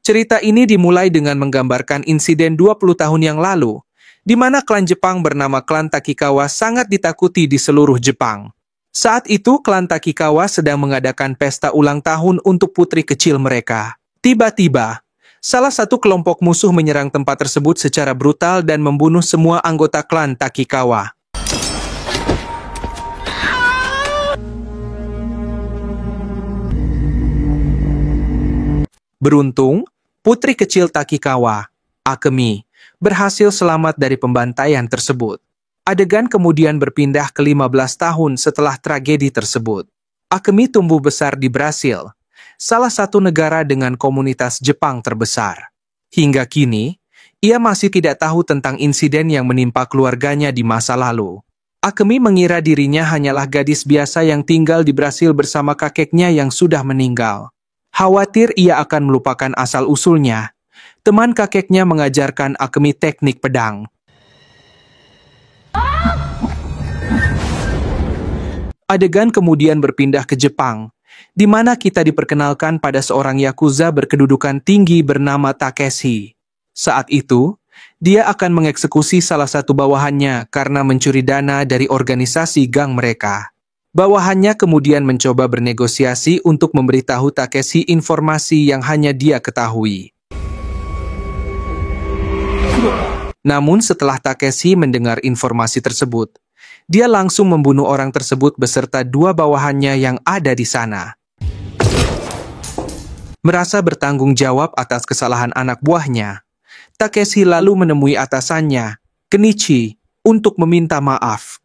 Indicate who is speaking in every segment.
Speaker 1: Cerita ini dimulai dengan menggambarkan insiden 20 tahun yang lalu, di mana klan Jepang bernama klan Takikawa sangat ditakuti di seluruh Jepang. Saat itu, klan Takikawa sedang mengadakan pesta ulang tahun untuk putri kecil mereka. Tiba-tiba, salah satu kelompok musuh menyerang tempat tersebut secara brutal dan membunuh semua anggota klan Takikawa. Beruntung, putri kecil Takikawa, Akemi, berhasil selamat dari pembantaian tersebut. Adegan kemudian berpindah ke 15 tahun setelah tragedi tersebut. Akemi tumbuh besar di Brasil, salah satu negara dengan komunitas Jepang terbesar. Hingga kini, ia masih tidak tahu tentang insiden yang menimpa keluarganya di masa lalu. Akemi mengira dirinya hanyalah gadis biasa yang tinggal di Brasil bersama kakeknya yang sudah meninggal. Khawatir ia akan melupakan asal-usulnya, teman kakeknya mengajarkan Akemi teknik pedang. Adegan kemudian berpindah ke Jepang, di mana kita diperkenalkan pada seorang yakuza berkedudukan tinggi bernama Takeshi. Saat itu, dia akan mengeksekusi salah satu bawahannya karena mencuri dana dari organisasi gang mereka. Bawahannya kemudian mencoba bernegosiasi untuk memberitahu Takeshi informasi yang hanya dia ketahui. Namun setelah Takeshi mendengar informasi tersebut, dia langsung membunuh orang tersebut beserta dua bawahannya yang ada di sana. Merasa bertanggung jawab atas kesalahan anak buahnya, Takeshi lalu menemui atasannya, Kenichi, untuk meminta maaf.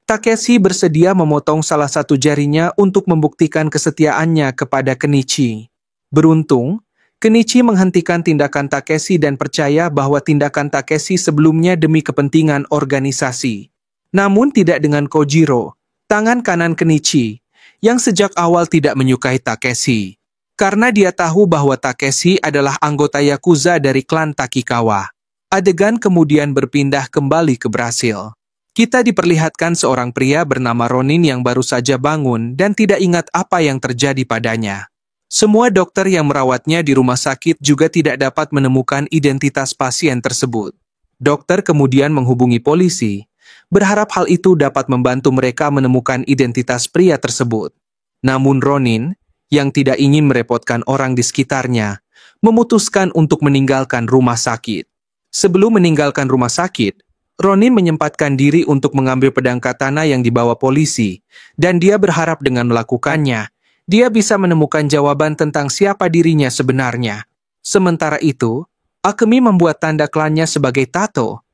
Speaker 1: Takeshi bersedia memotong salah satu jarinya untuk membuktikan kesetiaannya kepada Kenichi. Beruntung, Kenichi menghentikan tindakan Takeshi dan percaya bahwa tindakan Takeshi sebelumnya demi kepentingan organisasi. Namun tidak dengan Kojiro, tangan kanan Kenichi, yang sejak awal tidak menyukai Takeshi. Karena dia tahu bahwa Takeshi adalah anggota Yakuza dari klan Takikawa. Adegan kemudian berpindah kembali ke Brasil. Kita diperlihatkan seorang pria bernama Ronin yang baru saja bangun dan tidak ingat apa yang terjadi padanya. Semua dokter yang merawatnya di rumah sakit juga tidak dapat menemukan identitas pasien tersebut. Dokter kemudian menghubungi polisi, berharap hal itu dapat membantu mereka menemukan identitas pria tersebut. Namun Ronin, yang tidak ingin merepotkan orang di sekitarnya, memutuskan untuk meninggalkan rumah sakit. Sebelum meninggalkan rumah sakit, Ronin menyempatkan diri untuk mengambil pedang katana yang dibawa polisi, dan dia berharap dengan melakukannya, dia bisa menemukan jawaban tentang siapa dirinya sebenarnya. Sementara itu, Akemi membuat tanda klannya sebagai tato.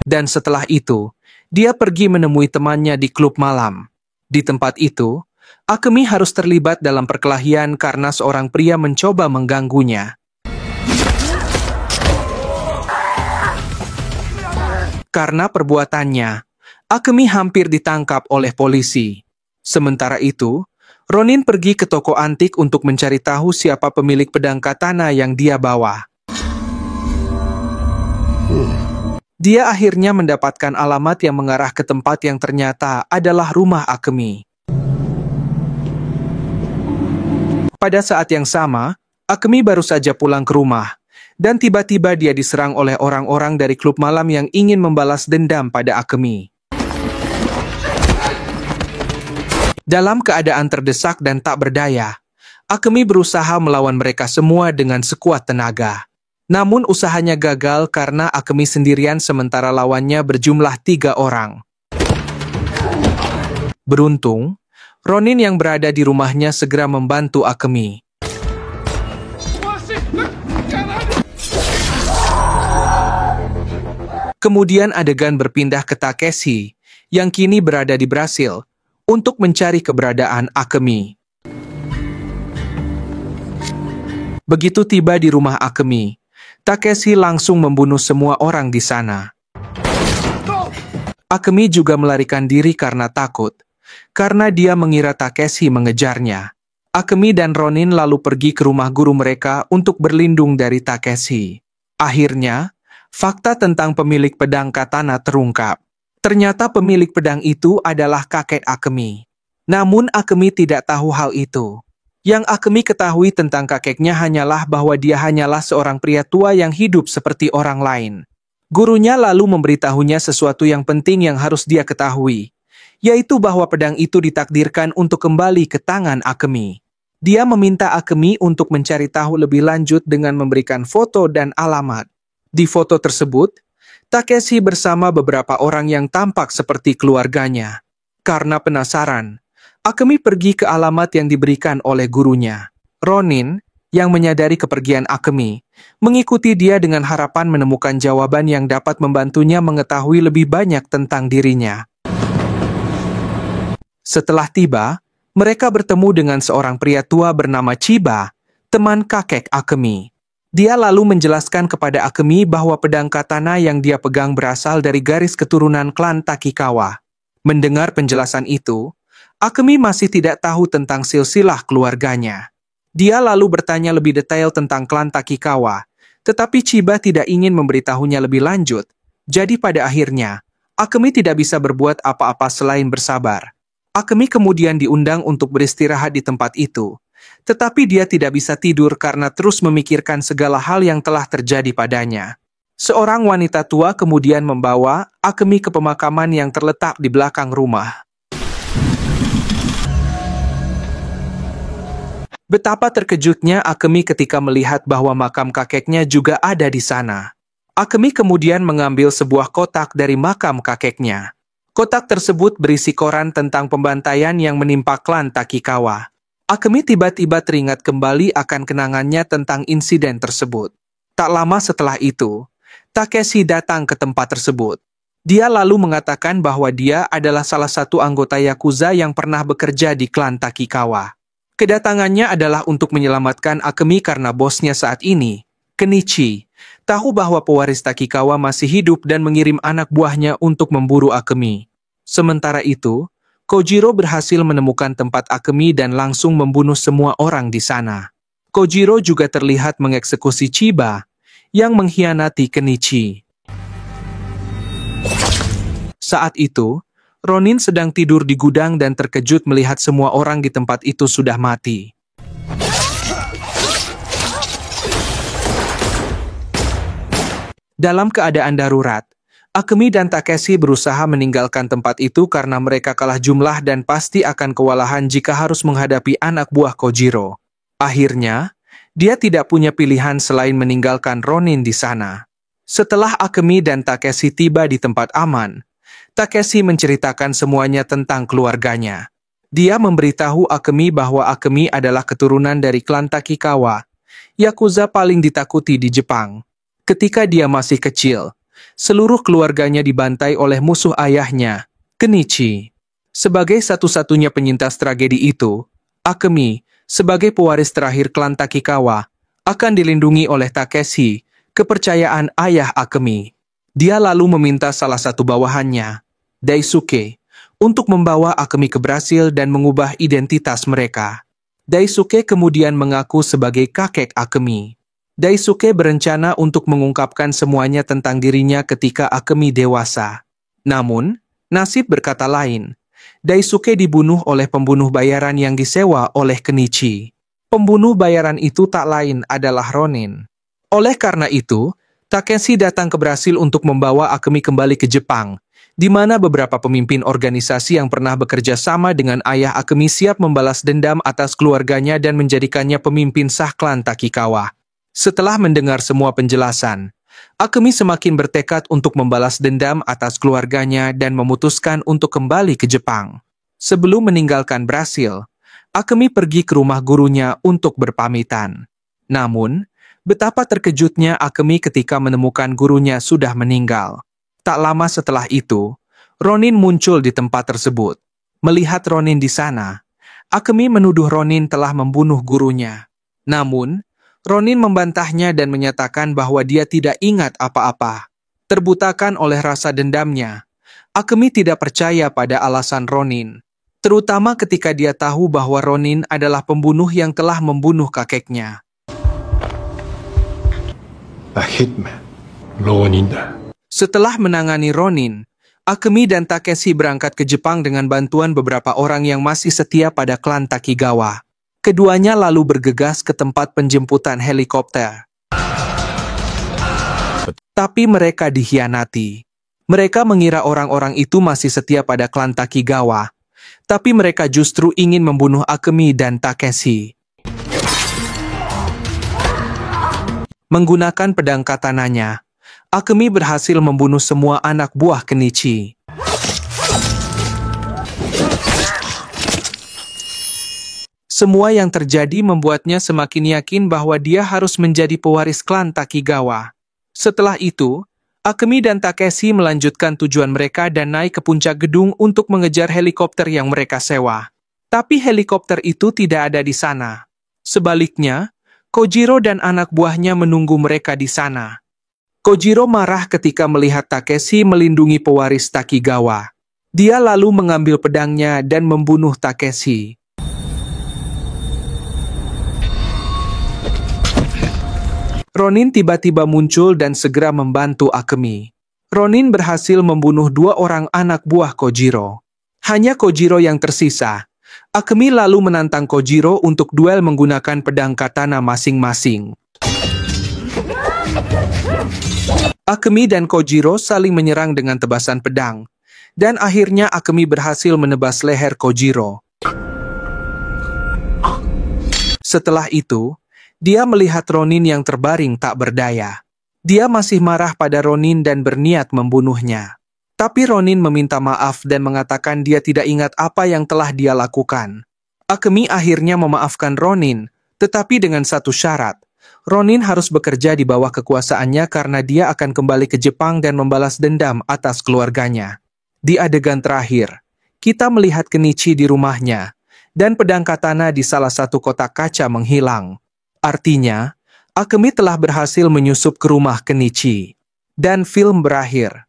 Speaker 1: Dan setelah itu, dia pergi menemui temannya di klub malam. Di tempat itu, Akemi harus terlibat dalam perkelahian karena seorang pria mencoba mengganggunya. Karena perbuatannya, Akemi hampir ditangkap oleh polisi. Sementara itu, Ronin pergi ke toko antik untuk mencari tahu siapa pemilik pedang katana yang dia bawa. Dia akhirnya mendapatkan alamat yang mengarah ke tempat yang ternyata adalah rumah Akemi. Pada saat yang sama, Akemi baru saja pulang ke rumah, dan tiba-tiba dia diserang oleh orang-orang dari klub malam yang ingin membalas dendam pada Akemi. Dalam keadaan terdesak dan tak berdaya, Akemi berusaha melawan mereka semua dengan sekuat tenaga. Namun usahanya gagal karena Akemi sendirian sementara lawannya berjumlah 3 orang. Beruntung, Ronin yang berada di rumahnya segera membantu Akemi. Kemudian adegan berpindah ke Takeshi, yang kini berada di Brasil, untuk mencari keberadaan Akemi. Begitu tiba di rumah Akemi, Takeshi langsung membunuh semua orang di sana. Akemi juga melarikan diri karena takut, karena dia mengira Takeshi mengejarnya. Akemi dan Ronin lalu pergi ke rumah guru mereka untuk berlindung dari Takeshi. Akhirnya, fakta tentang pemilik pedang katana terungkap. Ternyata pemilik pedang itu adalah kakek Akemi. Namun Akemi tidak tahu hal itu. Yang Akemi ketahui tentang kakeknya hanyalah bahwa dia hanyalah seorang pria tua yang hidup seperti orang lain. Gurunya lalu memberitahunya sesuatu yang penting yang harus dia ketahui, yaitu bahwa pedang itu ditakdirkan untuk kembali ke tangan Akemi. Dia meminta Akemi untuk mencari tahu lebih lanjut dengan memberikan foto dan alamat. Di foto tersebut, Takeshi bersama beberapa orang yang tampak seperti keluarganya. Karena penasaran, Akemi pergi ke alamat yang diberikan oleh gurunya. Ronin, yang menyadari kepergian Akemi, mengikuti dia dengan harapan menemukan jawaban yang dapat membantunya mengetahui lebih banyak tentang dirinya. Setelah tiba, mereka bertemu dengan seorang pria tua bernama Chiba, teman kakek Akemi. Dia lalu menjelaskan kepada Akemi bahwa pedang katana yang dia pegang berasal dari garis keturunan klan Takikawa. Mendengar penjelasan itu, Akemi masih tidak tahu tentang silsilah keluarganya. Dia lalu bertanya lebih detail tentang klan Takikawa, tetapi Chiba tidak ingin memberitahunya lebih lanjut. Jadi pada akhirnya, Akemi tidak bisa berbuat apa-apa selain bersabar. Akemi kemudian diundang untuk beristirahat di tempat itu, tetapi dia tidak bisa tidur karena terus memikirkan segala hal yang telah terjadi padanya. Seorang wanita tua kemudian membawa Akemi ke pemakaman yang terletak di belakang rumah. Betapa terkejutnya Akemi ketika melihat bahwa makam kakeknya juga ada di sana. Akemi kemudian mengambil sebuah kotak dari makam kakeknya. Kotak tersebut berisi koran tentang pembantaian yang menimpa klan Takikawa. Akemi tiba-tiba teringat kembali akan kenangannya tentang insiden tersebut. Tak lama setelah itu, Takeshi datang ke tempat tersebut. Dia lalu mengatakan bahwa dia adalah salah satu anggota Yakuza yang pernah bekerja di klan Takikawa. Kedatangannya adalah untuk menyelamatkan Akemi karena bosnya saat ini, Kenichi, tahu bahwa pewaris Takikawa masih hidup dan mengirim anak buahnya untuk memburu Akemi. Sementara itu, Kojiro berhasil menemukan tempat Akemi dan langsung membunuh semua orang di sana. Kojiro juga terlihat mengeksekusi Chiba yang mengkhianati Kenichi. Saat itu, Ronin sedang tidur di gudang dan terkejut melihat semua orang di tempat itu sudah mati. Dalam keadaan darurat, Akemi dan Takeshi berusaha meninggalkan tempat itu karena mereka kalah jumlah dan pasti akan kewalahan jika harus menghadapi anak buah Kojiro. Akhirnya, dia tidak punya pilihan selain meninggalkan Ronin di sana. Setelah Akemi dan Takeshi tiba di tempat aman, Takeshi menceritakan semuanya tentang keluarganya. Dia memberitahu Akemi bahwa Akemi adalah keturunan dari klan Takikawa, Yakuza paling ditakuti di Jepang. Ketika dia masih kecil, seluruh keluarganya dibantai oleh musuh ayahnya, Kenichi. Sebagai satu-satunya penyintas tragedi itu, Akemi, sebagai pewaris terakhir klan Takikawa, akan dilindungi oleh Takeshi, kepercayaan ayah Akemi. Dia lalu meminta salah satu bawahannya, Daisuke, untuk membawa Akemi ke Brasil dan mengubah identitas mereka. Daisuke kemudian mengaku sebagai kakek Akemi. Daisuke berencana untuk mengungkapkan semuanya tentang dirinya ketika Akemi dewasa. Namun, nasib berkata lain. Daisuke dibunuh oleh pembunuh bayaran yang disewa oleh Kenichi. Pembunuh bayaran itu tak lain adalah Ronin. Oleh karena itu, Takeshi datang ke Brasil untuk membawa Akemi kembali ke Jepang, di mana beberapa pemimpin organisasi yang pernah bekerja sama dengan ayah Akemi siap membalas dendam atas keluarganya dan menjadikannya pemimpin sah klan Takikawa. Setelah mendengar semua penjelasan, Akemi semakin bertekad untuk membalas dendam atas keluarganya dan memutuskan untuk kembali ke Jepang. Sebelum meninggalkan Brasil, Akemi pergi ke rumah gurunya untuk berpamitan. Namun, betapa terkejutnya Akemi ketika menemukan gurunya sudah meninggal. Tak lama setelah itu, Ronin muncul di tempat tersebut. Melihat Ronin di sana, Akemi menuduh Ronin telah membunuh gurunya. Namun, Ronin membantahnya dan menyatakan bahwa dia tidak ingat apa-apa. Terbutakan oleh rasa dendamnya, Akemi tidak percaya pada alasan Ronin, terutama ketika dia tahu bahwa Ronin adalah pembunuh yang telah membunuh kakeknya.
Speaker 2: A hitman. Ronin da.
Speaker 1: Setelah menangani Ronin, Akemi dan Takeshi berangkat ke Jepang dengan bantuan beberapa orang yang masih setia pada klan Takigawa. Keduanya lalu bergegas ke tempat penjemputan helikopter. Tapi mereka dikhianati. Mereka mengira orang-orang itu masih setia pada klan Takigawa, tapi mereka justru ingin membunuh Akemi dan Takeshi. Menggunakan pedang katananya, Akemi berhasil membunuh semua anak buah Kenichi. Semua yang terjadi membuatnya semakin yakin bahwa dia harus menjadi pewaris klan Takigawa. Setelah itu, Akemi dan Takeshi melanjutkan tujuan mereka dan naik ke puncak gedung untuk mengejar helikopter yang mereka sewa. Tapi helikopter itu tidak ada di sana. Sebaliknya, Kojiro dan anak buahnya menunggu mereka di sana. Kojiro marah ketika melihat Takeshi melindungi pewaris Takigawa. Dia lalu mengambil pedangnya dan membunuh Takeshi. Ronin tiba-tiba muncul dan segera membantu Akemi. Ronin berhasil membunuh 2 orang anak buah Kojiro. Hanya Kojiro yang tersisa. Akemi lalu menantang Kojiro untuk duel menggunakan pedang katana masing-masing. Akemi dan Kojiro saling menyerang dengan tebasan pedang. Dan akhirnya Akemi berhasil menebas leher Kojiro. Setelah itu, dia melihat Ronin yang terbaring tak berdaya. Dia masih marah pada Ronin dan berniat membunuhnya. Tapi Ronin meminta maaf dan mengatakan dia tidak ingat apa yang telah dia lakukan. Akemi akhirnya memaafkan Ronin, tetapi dengan satu syarat. Ronin harus bekerja di bawah kekuasaannya karena dia akan kembali ke Jepang dan membalas dendam atas keluarganya. Di adegan terakhir, kita melihat Kenichi di rumahnya, dan pedang katana di salah satu kotak kaca menghilang. Artinya, Akemi telah berhasil menyusup ke rumah Kenichi. Dan film berakhir.